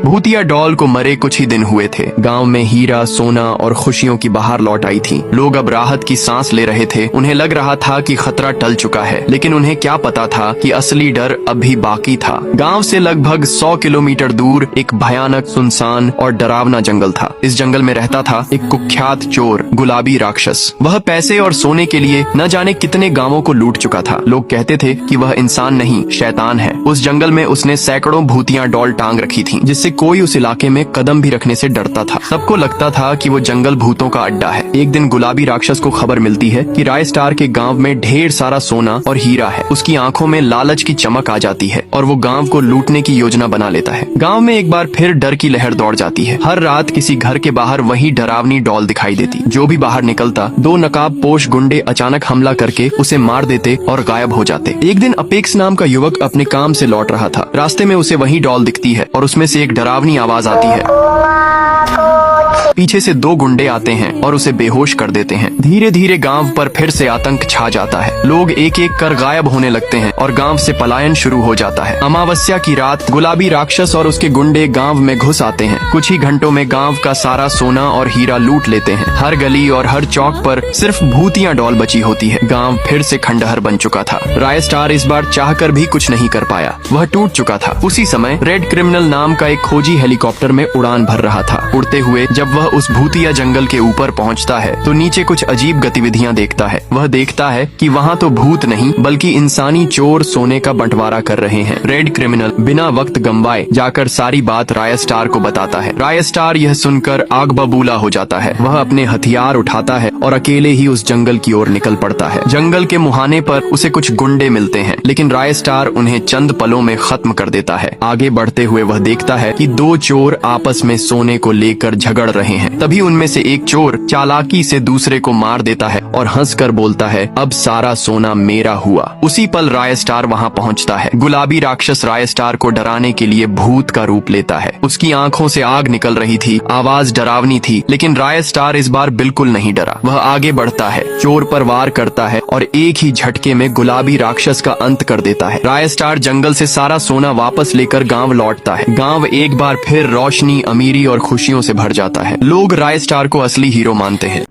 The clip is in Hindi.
भूतिया डॉल को मरे कुछ ही दिन हुए थे। गांव में हीरा, सोना और खुशियों की बहार लौट आई थी। लोग अब राहत की सांस ले रहे थे। उन्हें लग रहा था कि खतरा टल चुका है, लेकिन उन्हें क्या पता था कि असली डर अभी बाकी था। गांव से लगभग 100 किलोमीटर दूर एक भयानक, सुनसान और डरावना जंगल था। इस जंगल में रहता था एक कुख्यात चोर, गुलाबी राक्षस। वह पैसे और सोने के लिए न जाने कितने गांवों को लूट चुका था। लोग कहते थे कि वह इंसान नहीं, शैतान है। उस जंगल में उसने सैकड़ों भूतियां डॉल टांग रखी थी, जिससे कोई उस इलाके में कदम भी रखने से डरता था। सबको लगता था कि वो जंगल भूतों का अड्डा है। एक दिन गुलाबी राक्षस को खबर मिलती है कि राय स्टार के गांव में ढेर सारा सोना और हीरा है। उसकी आंखों में लालच की चमक आ जाती है और वो गांव को लूटने की योजना बना लेता है। गांव में एक बार फिर डर की लहर दौड़ जाती है। हर रात किसी घर के बाहर वही डरावनी डॉल दिखाई देती। जो भी बाहर निकलता, 2 नकाबपोश गुंडे अचानक हमला करके उसे मार देते और गायब हो जाते। एक दिन अपेक्स नाम का युवक अपने काम से लौट रहा था। रास्ते में उसे वही डॉल दिखती है और उसमें से एक डरावनी आवाज आती है। पीछे से 2 गुंडे आते हैं और उसे बेहोश कर देते हैं। धीरे धीरे गांव पर फिर से आतंक छा जाता है। लोग एक एक कर गायब होने लगते हैं और गांव से पलायन शुरू हो जाता है। अमावस्या की रात गुलाबी राक्षस और उसके गुंडे गांव में घुस आते हैं। कुछ ही घंटों में गांव का सारा सोना और हीरा लूट लेते हैं। हर गली और हर चौक पर सिर्फ भूतियां डॉल बची होती है। गांव फिर से खंडहर बन चुका था। राय स्टार इस बार चाहकर भी कुछ नहीं कर पाया। वह टूट चुका था। उसी समय रेड क्रिमिनल नाम का एक खोजी हेलीकॉप्टर में उड़ान भर रहा था। उड़ते हुए जब वह उस भूतिया जंगल के ऊपर पहुंचता है तो नीचे कुछ अजीब गतिविधियां देखता है। वह देखता है कि वहां तो भूत नहीं बल्कि इंसानी चोर सोने का बंटवारा कर रहे हैं। रेड क्रिमिनल बिना वक्त गंवाए जाकर सारी बात राय स्टार को बताता है। राय स्टार यह सुनकर आग बबूला हो जाता है। वह अपने हथियार उठाता है और अकेले ही उस जंगल की ओर निकल पड़ता है। जंगल के मुहाने पर उसे कुछ गुंडे मिलते हैं, लेकिन राय स्टार उन्हें चंद पलों में खत्म कर देता है। आगे बढ़ते हुए वह देखता है कि 2 चोर आपस में सोने को लेकर झगड़ रहे हैं। तभी उनमें से एक चोर चालाकी से दूसरे को मार देता है और हंसकर बोलता है, अब सारा सोना मेरा हुआ। उसी पल राय स्टार वहां पहुंचता है। गुलाबी राक्षस राय स्टार को डराने के लिए भूत का रूप लेता है। उसकी आंखों से आग निकल रही थी, आवाज डरावनी थी, लेकिन राय स्टार इस बार बिल्कुल नहीं डरा। वह आगे बढ़ता है, चोर पर वार करता है और एक ही झटके में गुलाबी राक्षस का अंत कर देता है। राय स्टार जंगल से सारा सोना वापस लेकर गांव लौटता है। गांव एक बार फिर रोशनी, अमीरी और खुशियों से भर जाता है। लोग राय स्टार को असली हीरो मानते हैं।